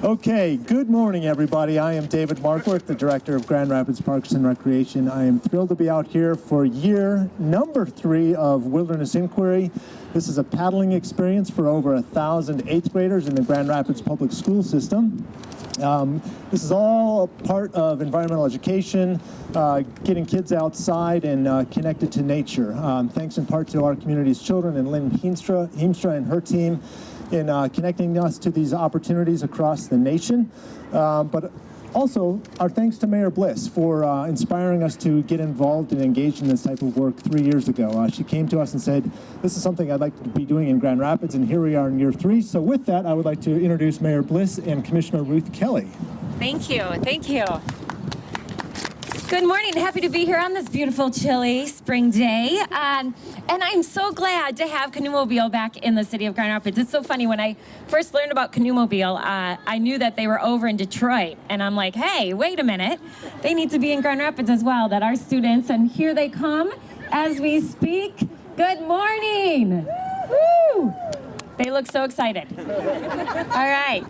Okay, good morning, everybody. I am David Markworth, the Director of Grand Rapids Parks and Recreation. I am thrilled to be out here for year number 3 of Wilderness Inquiry. This is a paddling experience for over 1,000 8th graders in the Grand Rapids public school system. This is all part of environmental education, getting kids outside and connected to nature. Thanks in part to our community's children and Lynn Heemstra and her team in connecting us to these opportunities across the nation. But also, our thanks to Mayor Bliss for inspiring us to get involved and engaged in this type of work 3 years ago. She came to us and said, this is something I'd like to be doing in Grand Rapids, and here we are in year 3. So with that, I would like to introduce Mayor Bliss and Commissioner Ruth Kelly. Thank you. Thank you. Good morning. Happy to be here on this beautiful, chilly spring day. And I'm so glad to have Canoemobile back in the city of Grand Rapids. It's so funny. When I first learned about Canoemobile, I knew that they were over in Detroit. And I'm like, hey, wait a minute. They need to be in Grand Rapids as well, that our students, and here they come as we speak. Good morning. Woo! They look so excited. All right.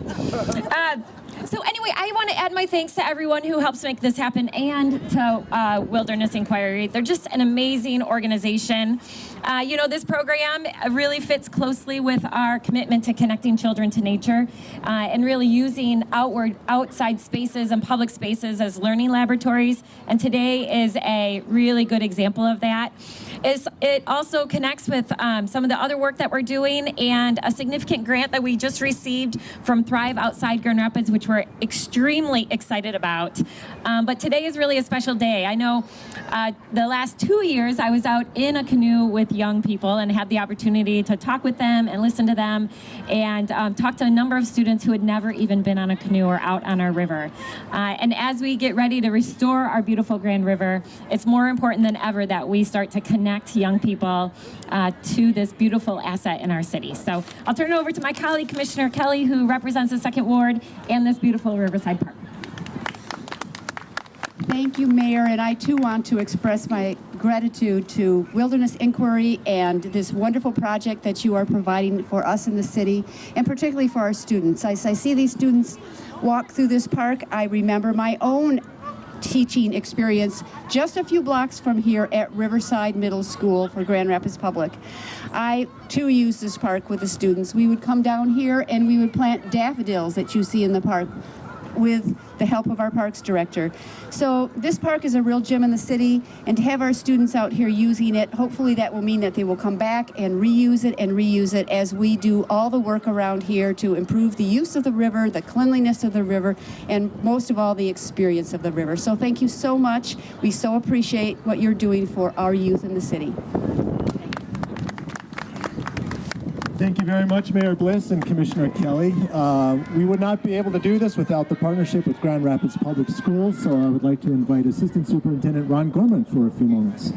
So anyway, I want to add my thanks to everyone who helps make this happen and to Wilderness Inquiry. They're just an amazing organization. This program really fits closely with our commitment to connecting children to nature and really using outside spaces and public spaces as learning laboratories. And today is a really good example of that. It also connects with some of the other work that we're doing and a significant grant that we just received from Thrive Outside Grand Rapids, which we're extremely excited about. But today is really a special day. I know the last 2 years I was out in a canoe with young people and had the opportunity to talk with them and listen to them and talk to a number of students who had never even been on a canoe or out on our river. And as we get ready to restore our beautiful Grand River, it's more important than ever that we start to connect young people to this beautiful asset in our city. So I'll turn it over to my colleague, Commissioner Kelly, who represents the 2nd Ward and this beautiful Riverside Park. Thank you, Mayor, and I too want to express my gratitude to Wilderness Inquiry and this wonderful project that you are providing for us in the city, and particularly for our students. As I see these students walk through this park, I remember my own teaching experience just a few blocks from here at Riverside Middle School for Grand Rapids Public. I too used this park with the students. We would come down here and we would plant daffodils that you see in the park with the help of our parks director. So this park is a real gem in the city, and to have our students out here using it, hopefully that will mean that they will come back and reuse it as we do all the work around here to improve the use of the river, the cleanliness of the river, and most of all, the experience of the river. So thank you so much. We so appreciate what you're doing for our youth in the city. Thank you very much, Mayor Bliss and Commissioner Kelly. We would not be able to do this without the partnership with Grand Rapids Public Schools, so I would like to invite Assistant Superintendent Ron Gorman for a few moments.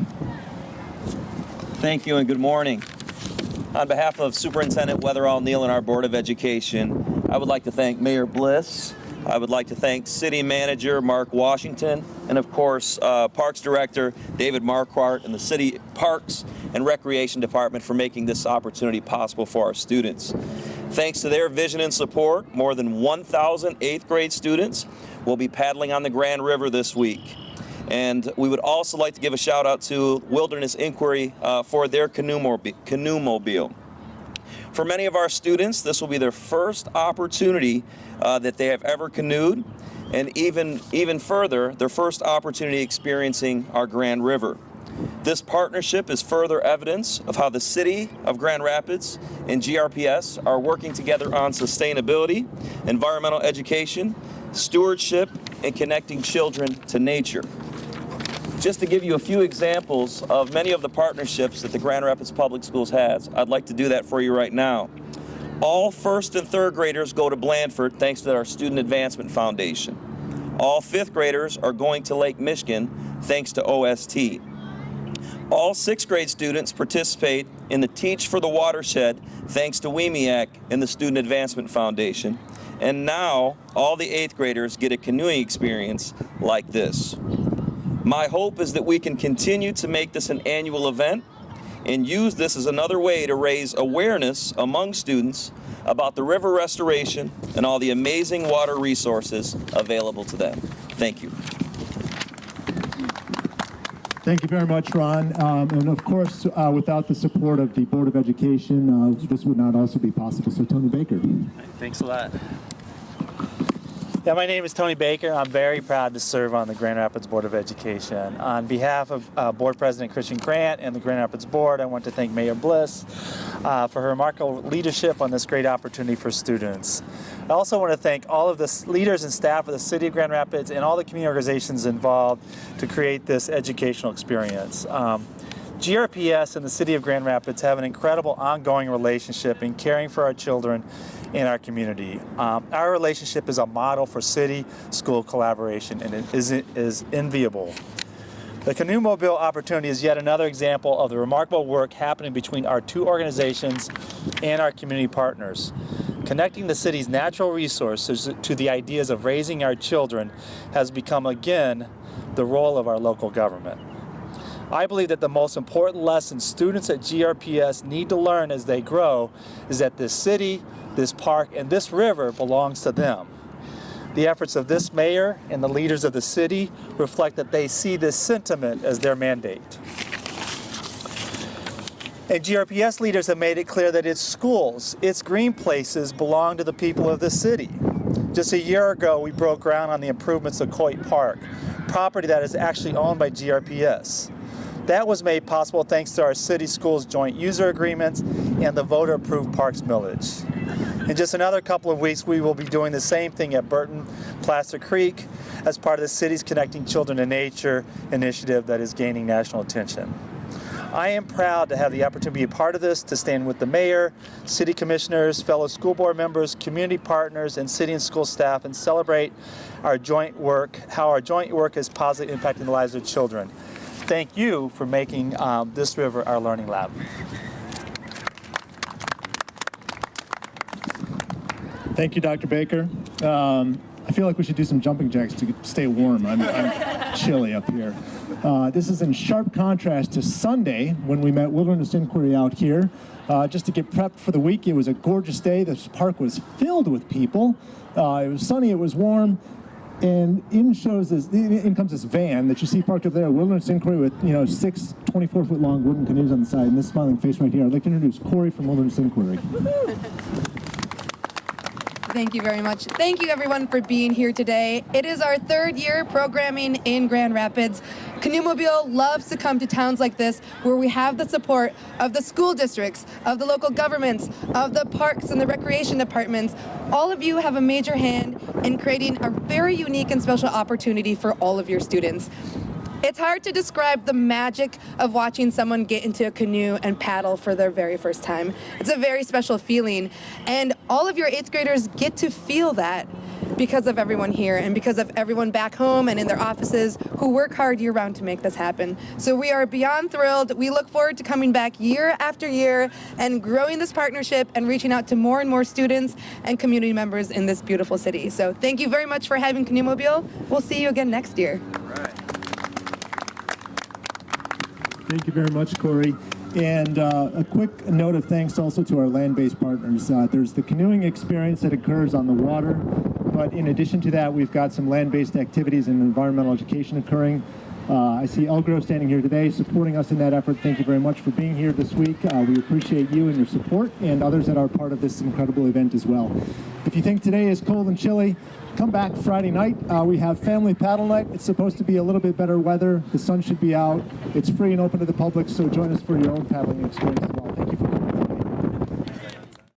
Thank you and good morning. On behalf of Superintendent Weatherall Neal and our Board of Education, I would like to thank Mayor Bliss. I would like to thank City Manager Mark Washington, and of course Parks Director David Marquardt and the City Parks and Recreation Department for making this opportunity possible for our students. Thanks to their vision and support, more than 1,000 8th grade students will be paddling on the Grand River this week. And we would also like to give a shout out to Wilderness Inquiry for their Canoemobile. For many of our students, this will be their first opportunity that they have ever canoed, and even further, their first opportunity experiencing our Grand River. This partnership is further evidence of how the City of Grand Rapids and GRPS are working together on sustainability, environmental education, stewardship, and connecting children to nature. Just to give you a few examples of many of the partnerships that the Grand Rapids Public Schools has, I'd like to do that for you right now. All 1st and 3rd graders go to Blandford thanks to our Student Advancement Foundation. All 5th graders are going to Lake Michigan thanks to OST. All 6th grade students participate in the Teach for the Watershed thanks to WEMIAC and the Student Advancement Foundation. And now all the 8th graders get a canoeing experience like this. My hope is that we can continue to make this an annual event and use this as another way to raise awareness among students about the river restoration and all the amazing water resources available to them. Thank you. Thank you very much, Ron. And of course, without the support of the Board of Education, this would not also be possible. So Tony Baker. Thanks a lot. Yeah, my name is Tony Baker. I'm very proud to serve on the Grand Rapids Board of Education. On behalf of Board President Christian Grant and the Grand Rapids Board, I want to thank Mayor Bliss for her remarkable leadership on this great opportunity for students. I also want to thank all of the leaders and staff of the City of Grand Rapids and all the community organizations involved to create this educational experience. GRPS and the City of Grand Rapids have an incredible ongoing relationship in caring for our children in our community. Our relationship is a model for city-school collaboration, and it is enviable. The Canoemobile opportunity is yet another example of the remarkable work happening between our two organizations and our community partners. Connecting the city's natural resources to the ideas of raising our children has become, again, the role of our local government. I believe that the most important lesson students at GRPS need to learn as they grow is that this city, this park, and this river belongs to them. The efforts of this mayor and the leaders of the city reflect that they see this sentiment as their mandate. And GRPS leaders have made it clear that its schools, its green places belong to the people of the city. Just a year ago, we broke ground on the improvements of Coit Park, property that is actually owned by GRPS. That was made possible thanks to our city schools joint user agreements and the voter-approved parks millage. In just another couple of weeks, we will be doing the same thing at Burton Placer Creek as part of the city's Connecting Children to Nature initiative that is gaining national attention. I am proud to have the opportunity to be a part of this, to stand with the mayor, city commissioners, fellow school board members, community partners, and city and school staff and celebrate our joint work, how our joint work is positively impacting the lives of children. Thank you for making this river our learning lab. Thank you, Dr. Baker. I feel like we should do some jumping jacks to stay warm. I'm chilly up here. This is in sharp contrast to Sunday when we met Wilderness Inquiry out here. Just to get prepped for the week, it was a gorgeous day. This park was filled with people. It was sunny, it was warm. And in comes this van that you see parked up there, Wilderness Inquiry with 6 24-foot long wooden canoes on the side, and this smiling face right here. I'd like to introduce Corey from Wilderness Inquiry. Thank you very much. Thank you everyone for being here today. It is our third year programming in Grand Rapids. Canoemobile loves to come to towns like this where we have the support of the school districts, of the local governments, of the parks and the recreation departments. All of you have a major hand in creating a very unique and special opportunity for all of your students. It's hard to describe the magic of watching someone get into a canoe and paddle for their very first time. It's a very special feeling, and all of your 8th graders get to feel that because of everyone here and because of everyone back home and in their offices who work hard year-round to make this happen. So we are beyond thrilled. We look forward to coming back year after year and growing this partnership and reaching out to more and more students and community members in this beautiful city. So thank you very much for having Canoemobile. We'll see you again next year. Thank you very much, Corey. And a quick note of thanks also to our land-based partners. There's the canoeing experience that occurs on the water, but in addition to that, we've got some land-based activities and environmental education occurring. I see Elgro standing here today supporting us in that effort. Thank you very much for being here this week. We appreciate you and your support and others that are part of this incredible event as well. If you think today is cold and chilly, come back Friday night. We have family paddle night. It's supposed to be a little bit better weather. The sun should be out. It's free and open to the public, so join us for your own paddling experience as well. Thank you for